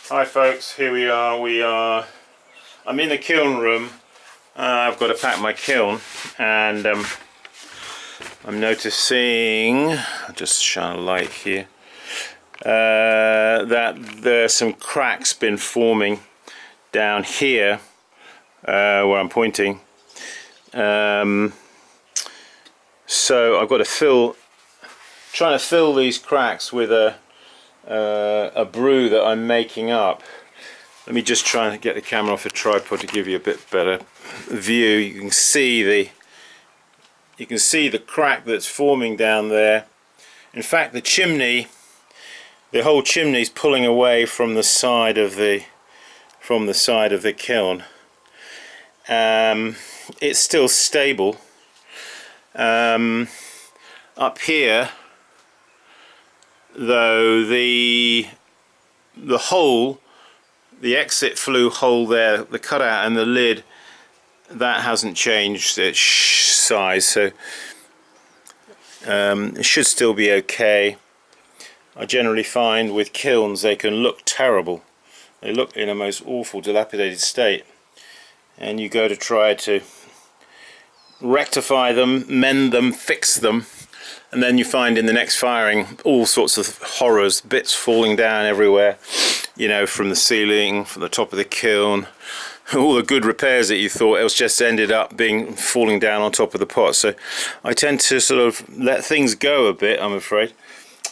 Hi folks, here we are. I'm in the kiln room. I've got to pack my kiln, and I'm noticing, I'll just shine a light here, that there's some cracks been forming down here where I'm pointing. So I've got to trying to fill these cracks with a brew that I'm making up. Let me just try and get the camera off the tripod to give you a bit better view. You can see the crack that's forming down there. In fact, the whole chimney is pulling away from the side of the kiln. It's still stable. Up here, though, the hole, the exit flue hole there, the cutout and the lid, that hasn't changed its size, so it should still be okay. I generally find with kilns they can look terrible. They look in a most awful, dilapidated state, and you go to try to rectify them, mend them, fix them, and then you find in the next firing all sorts of horrors, bits falling down everywhere, you know, from the ceiling, from the top of the kiln. All the good repairs that you thought else just ended up falling down on top of the pot. So I tend to sort of let things go a bit, I'm afraid.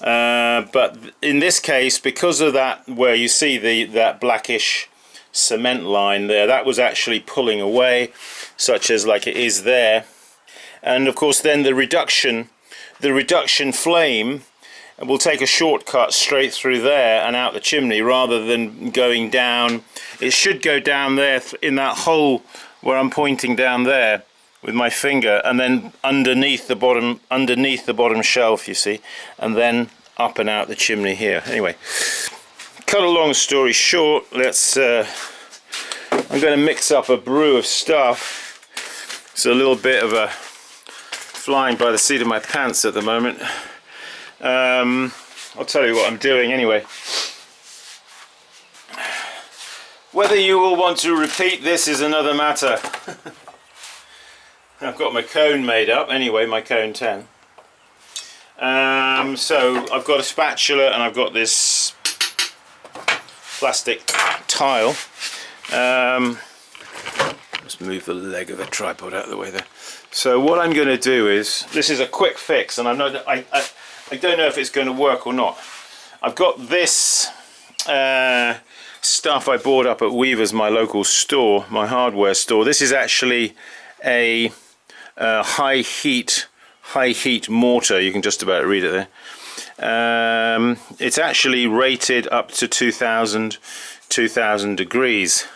But in this case, because of that, where you see that blackish cement line there, that was actually pulling away, such as like it is there. And of course then the reduction flame will take a shortcut straight through there and out the chimney, rather than going down. It should go down there in that hole where I'm pointing down there with my finger, and then underneath the bottom shelf, you see, and then up and out the chimney here. Anyway, cut a long story short, I'm going to mix up a brew of stuff. It's a little bit of a flying by the seat of my pants at the moment. I'll tell you what I'm doing anyway. Whether you will want to repeat this is another matter. I've got my cone made up anyway, my cone 10. So I've got a spatula and I've got this plastic tile. Let's move the leg of the tripod out of the way there. So what I'm going to do is, this is a quick fix, and I don't know if it's going to work or not. I've got this stuff I bought up at Weaver's, my local store, my hardware store. This is actually a high heat mortar. You can just about read it there. It's actually rated up to 2000 degrees,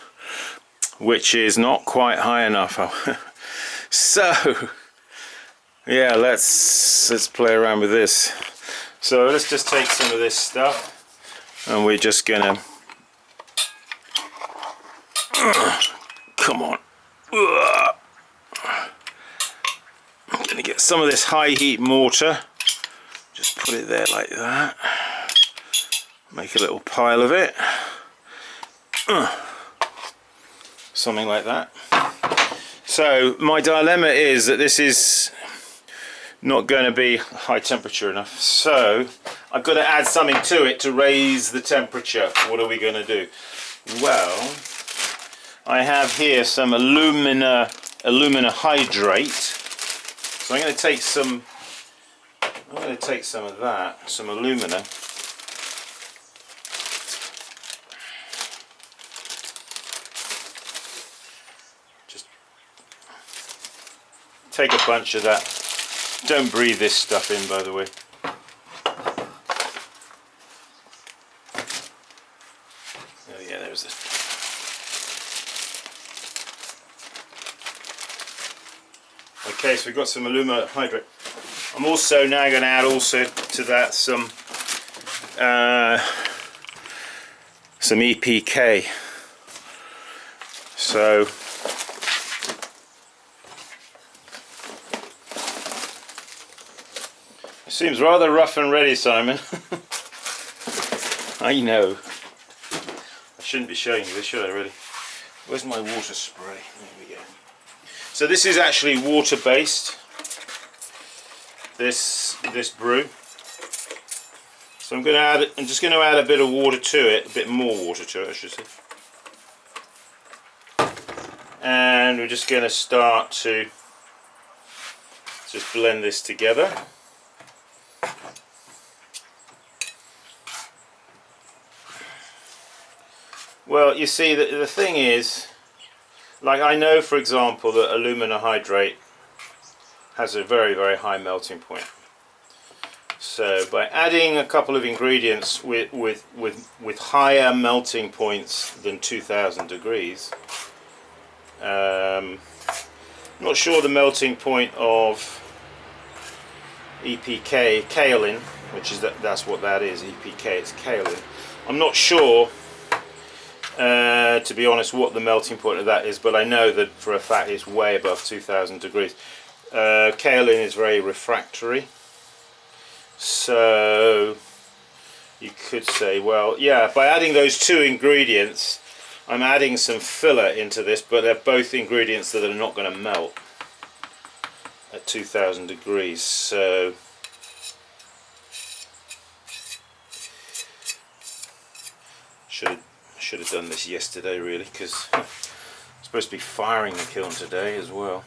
which is not quite high enough. So yeah, let's play around with this. So let's just take some of this stuff, and we're just gonna come on. I'm gonna get some of this high heat mortar, just put it there like that, make a little pile of it, something like that. So my dilemma is that this is not going to be high temperature enough, so I've got to add something to it to raise the temperature. What are we going to do? Well, I have here some alumina hydrate. So I'm going to take some of that, some alumina. Just take a bunch of that. Don't breathe this stuff in, by the way. Oh yeah, there's this. Okay, so we've got some alumina hydrate. I'm also now going to add also to that some EPK. So it seems rather rough and ready, Simon. I know. I shouldn't be showing you this, should I really? Where's my water spray? There we go. So this is actually water based. This brew. So I'm just going to add a bit of water to it, a bit more water to it, I should say. And we're just going to start to just blend this together. Well, you see, the thing is, like I know, for example, that alumina hydrate has a very, very high melting point. So by adding a couple of ingredients with higher melting points than 2000 degrees, I'm not sure the melting point of EPK, kaolin, which is that's what that is, EPK, it's kaolin. I'm not sure, to be honest, what the melting point of that is, but I know that for a fact it's way above 2000 degrees. Kaolin is very refractory, so you could say, well, yeah, by adding those two ingredients, I'm adding some filler into this, but they're both ingredients that are not going to melt at 2000 degrees. So should have done this yesterday, really, because I'm supposed to be firing the kiln today as well.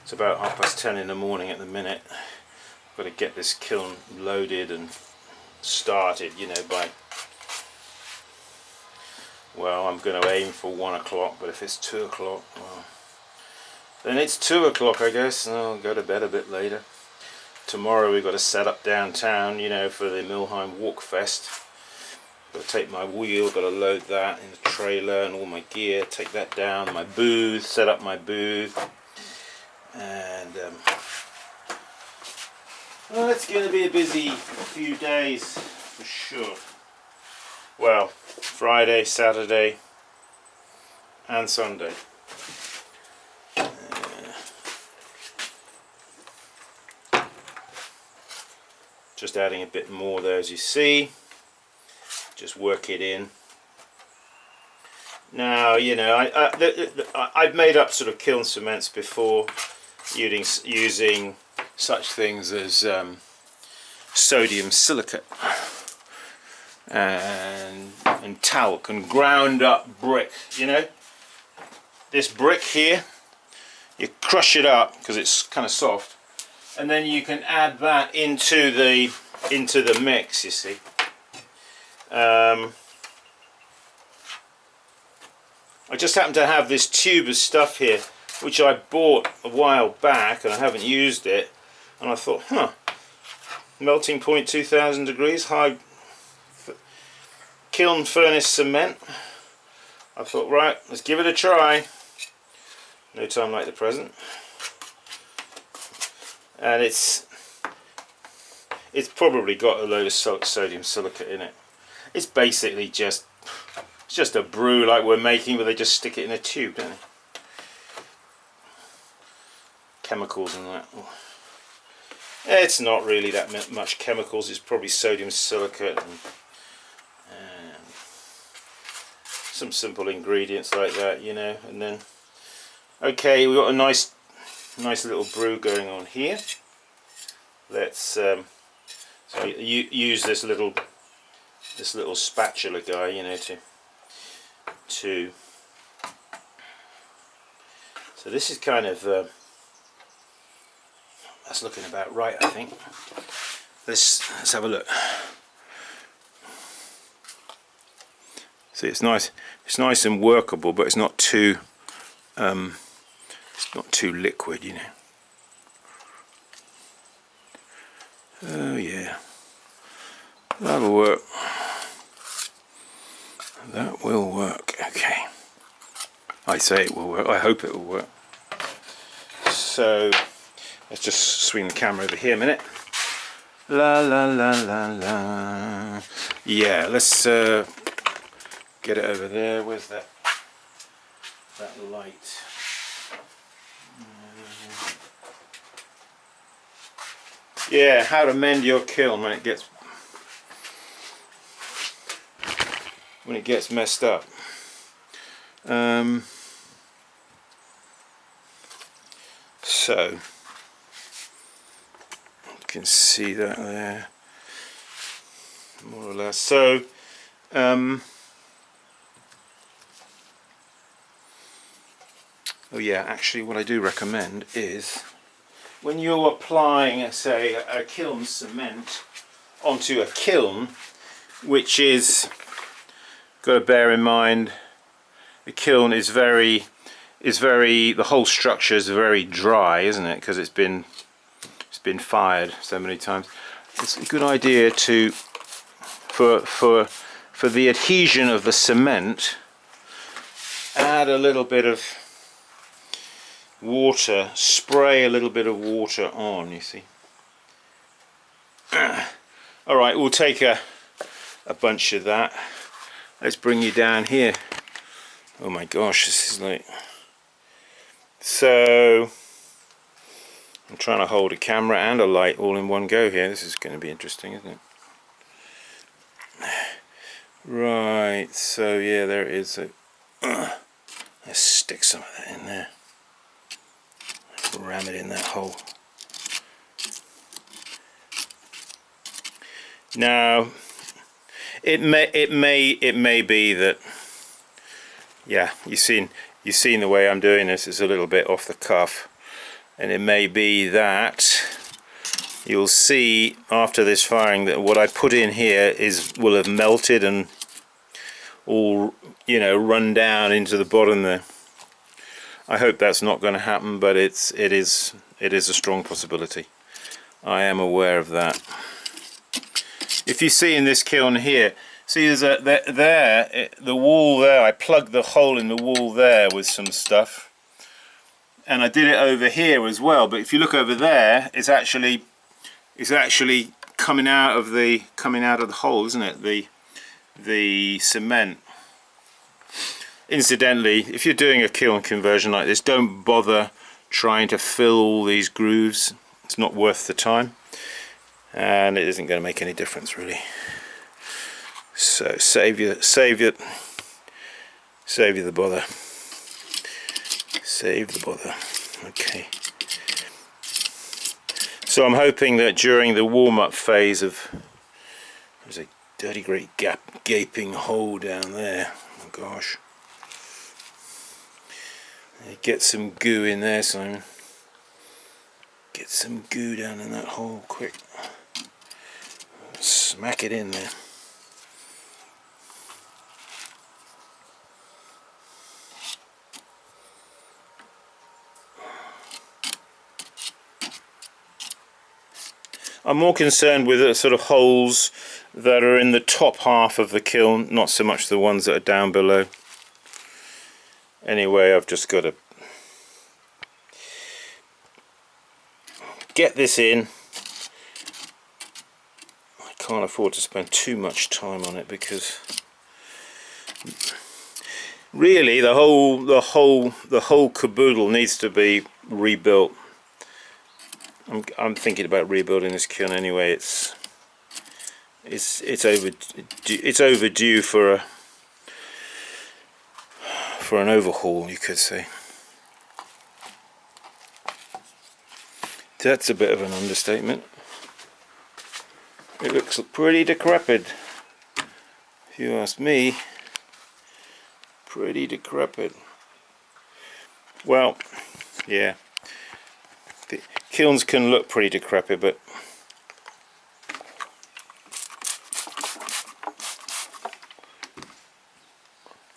It's about 10:30 in the morning at the minute. I've got to get this kiln loaded and started, you know, by, well, I'm going to aim for 1 o'clock, but if it's 2 o'clock, well, then it's 2 o'clock, I guess, and I'll go to bed a bit later. Tomorrow we've got to set up downtown, you know, for the Milheim Walk Fest. Got to take my wheel, got to load that in the trailer and all my gear, take that down, my booth, set up my booth, and well, it's going to be a busy few days for sure. Well, Friday, Saturday and Sunday. Just adding a bit more there, as you see. Just work it in. Now, you know, I've made up sort of kiln cements before using such things as sodium silicate and talc and ground up brick. You know, this brick here, you crush it up because it's kind of soft, and then you can add that into the mix, you see. I just happen to have this tube of stuff here which I bought a while back and I haven't used it, and I thought, melting point 2000 degrees, high kiln furnace cement. I thought, right, let's give it a try. No time like the present. And it's probably got a load of sodium silicate in it. It's basically just a brew like we're making, but they just stick it in a tube, don't they? Chemicals and that. It's not really that much chemicals. It's probably sodium silicate and some simple ingredients like that, you know. And then, okay, we've got a nice little brew going on here. Let's so use this little spatula guy, you know, to so this is kind of that's looking about right, I think. Let's have a look. See, it's nice and workable, but it's not too liquid, you know. Oh yeah, that'll work. That will work. Okay, I say it will work. I hope it will work. So let's just swing the camera over here a minute. La la la la la. Yeah, let's get it over there. Where's that light? Yeah, how to mend your kiln when it gets when it gets messed up. So you can see that there, more or less. So oh yeah, actually what I do recommend is when you're applying, say, a kiln cement onto a kiln, which is, got to bear in mind, the kiln is very, the whole structure is very dry, isn't it? Because it's been fired so many times. It's a good idea to, for the adhesion of the cement, add a little bit of water, spray a little bit of water on, you see. Alright, we'll take a bunch of that. Let's bring you down here. Oh my gosh, this is like... So, I'm trying to hold a camera and a light all in one go here. This is going to be interesting, isn't it? Right, so yeah, there it is. So, let's stick some of that in there. Ram it in that hole. Now, it may be that, yeah, you've seen the way I'm doing this. It's a little bit off the cuff, and it may be that you'll see after this firing that what I put in here will have melted and all, you know, run down into the bottom there. I hope that's not going to happen, but it is a strong possibility. I am aware of that. If you see in this kiln here, see there's the wall there, I plugged the hole in the wall there with some stuff, and I did it over here as well, but if you look over there, it's actually coming out of the hole, isn't it? The cement. Incidentally, if you're doing a kiln conversion like this, don't bother trying to fill all these grooves. It's not worth the time, and it isn't going to make any difference really. So save you the bother. Save the bother. Okay. So I'm hoping that during the warm-up phase of, there's a dirty great gaping hole down there. Oh gosh. Get some goo in there, Simon. Get some goo down in that hole, quick. Smack it in there. I'm more concerned with the sort of holes that are in the top half of the kiln, not so much the ones that are down below. Anyway, I've just got to get this in. I can't afford to spend too much time on it because really the whole caboodle needs to be rebuilt. I'm thinking about rebuilding this kiln anyway. It's overdue for an overhaul, you could say. That's a bit of an understatement. It looks pretty decrepit, if you ask me. Pretty decrepit. Well, yeah. The kilns can look pretty decrepit, but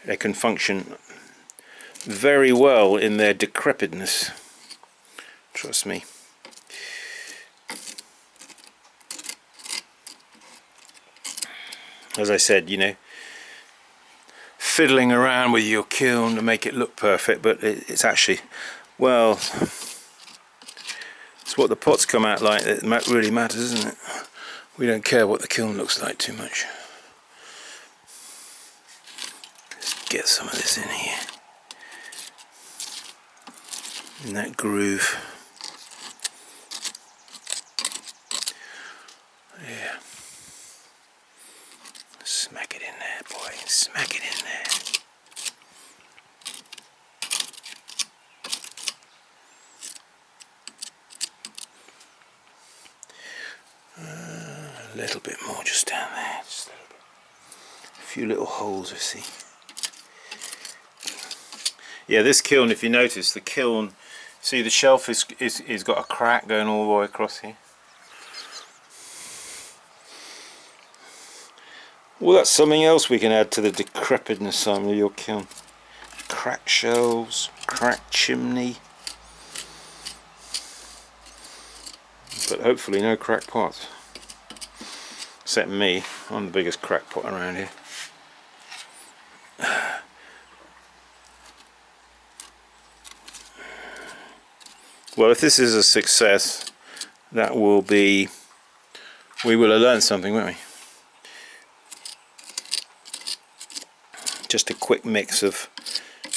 they can function very well in their decrepitness. Trust me. As I said, you know, fiddling around with your kiln to make it look perfect, but it's actually, well, it's what the pots come out like that really matters, isn't it? We don't care what the kiln looks like too much. Let's get some of this in here. In that groove. Yeah. Smack it in there, boy. Smack it in there. A little bit more just down there. Just a little bit. A few little holes, I see. Yeah, this kiln, if you notice, the kiln, see the shelf is got a crack going all the way across here. Well, that's something else we can add to the decrepitness, Simon, of your kiln. Cracked shelves, cracked chimney. But hopefully no cracked pots. Except me, I'm the biggest crackpot around here. Well, if this is a success, that will be, we will have learned something, won't we? Just a quick mix of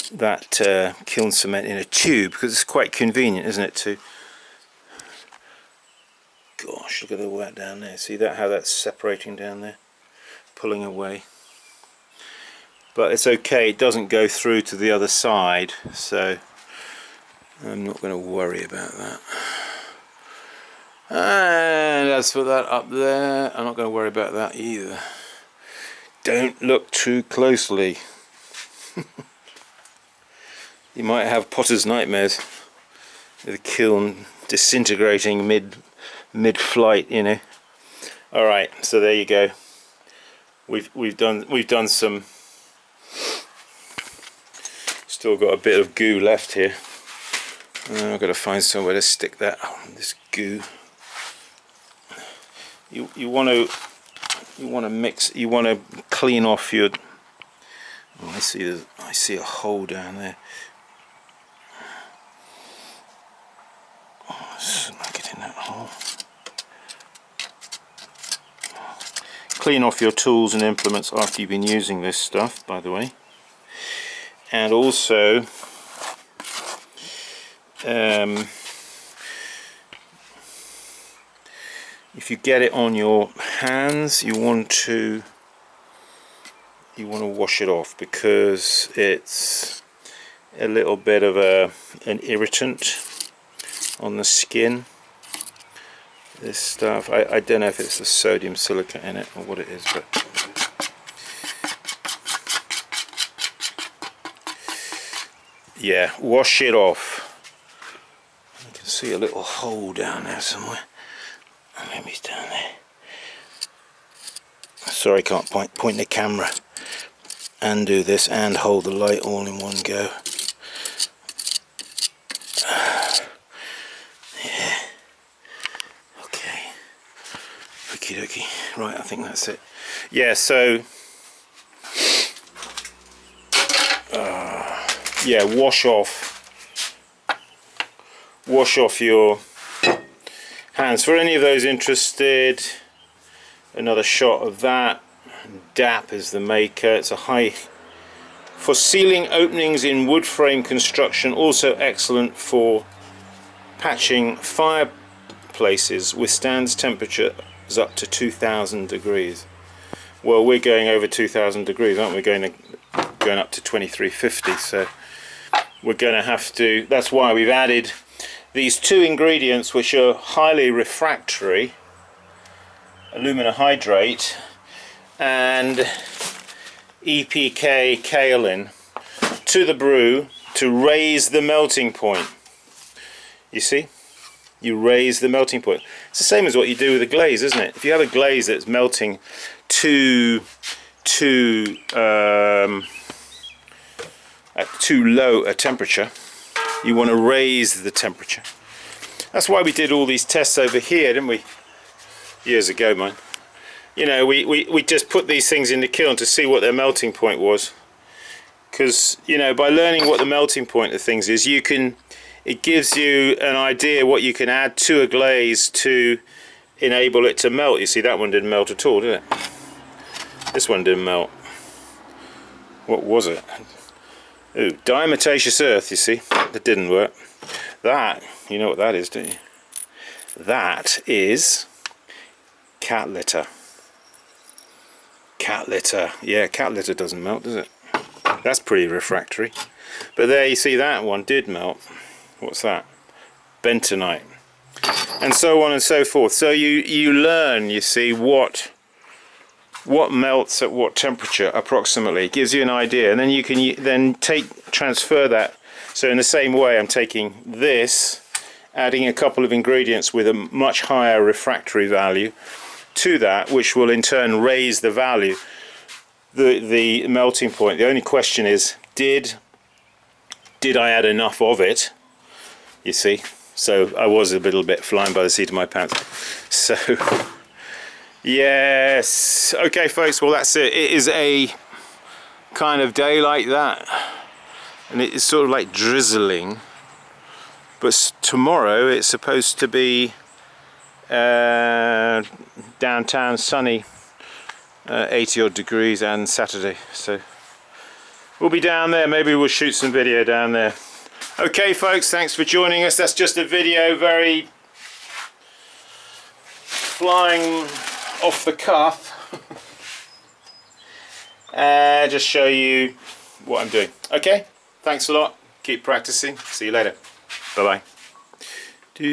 that kiln cement in a tube, because it's quite convenient, isn't it, to, gosh, look at all that down there. See that, how that's separating down there, pulling away. But it's okay, it doesn't go through to the other side, so I'm not going to worry about that. And as for that up there, I'm not going to worry about that either. Don't look too closely. You might have potter's nightmares with the kiln disintegrating mid-flight, you know. All right, so there you go. We've done some. Still got a bit of goo left here. I've got to find somewhere to stick that. This goo. You want to mix. You want to clean off your. Oh, I see a hole down there. Oh, smack it in that hole. Clean off your tools and implements after you've been using this stuff, by the way. And also, if you get it on your hands, you want to wash it off, because it's a little bit of an irritant on the skin. This stuff, I don't know if it's the sodium silicate in it or what it is, but yeah, wash it off. You can see a little hole down there somewhere. Maybe it's down there. Sorry, I can't point the camera and do this and hold the light all in one go. Yeah. Okay. Okie dokie. Right, I think that's it. Yeah, so yeah, wash off your hands. For any of those interested, another shot of that. DAP is the maker. It's a high for sealing openings in wood frame construction, also excellent for patching fireplaces, withstands temperatures up to 2000 degrees. Well, we're going over 2000 degrees, aren't we? Going up to 2350, so we're going to have to, that's why we've added these two ingredients which are highly refractory, alumina hydrate and EPK kaolin, to the brew to raise the melting point. You see? You raise the melting point. It's the same as what you do with a glaze, isn't it? If you have a glaze that's melting at too low a temperature, you want to raise the temperature. That's why we did all these tests over here, didn't we? Years ago, mind. You know, we just put these things in the kiln to see what their melting point was. Because, you know, by learning what the melting point of things is, it gives you an idea what you can add to a glaze to enable it to melt. You see, that one didn't melt at all, did it? This one didn't melt. What was it? Ooh, diatomaceous earth, you see. That didn't work. That, you know what that is, don't you? That is cat litter. cat litter. Yeah, cat litter doesn't melt, does it? That's pretty refractory. But there you see that one did melt. What's that? Bentonite. And so on and so forth. So you learn, you see, what melts at what temperature approximately. It gives you an idea, and then you can then transfer that. So in the same way, I'm taking this, adding a couple of ingredients with a much higher refractory value to that, which will in turn raise the value, the melting point. The only question is, did I add enough of it? You see, so I was a little bit flying by the seat of my pants. So yes, okay folks, well that's it. It is a kind of day like that, and it is sort of like drizzling, but tomorrow it's supposed to be downtown sunny, 80 odd degrees, and Saturday, so we'll be down there. Maybe we'll shoot some video down there. Okay folks, thanks for joining us. That's just a video, very flying off the cuff. Just show you what I'm doing. Okay, thanks a lot. Keep practicing. See you later. Bye bye.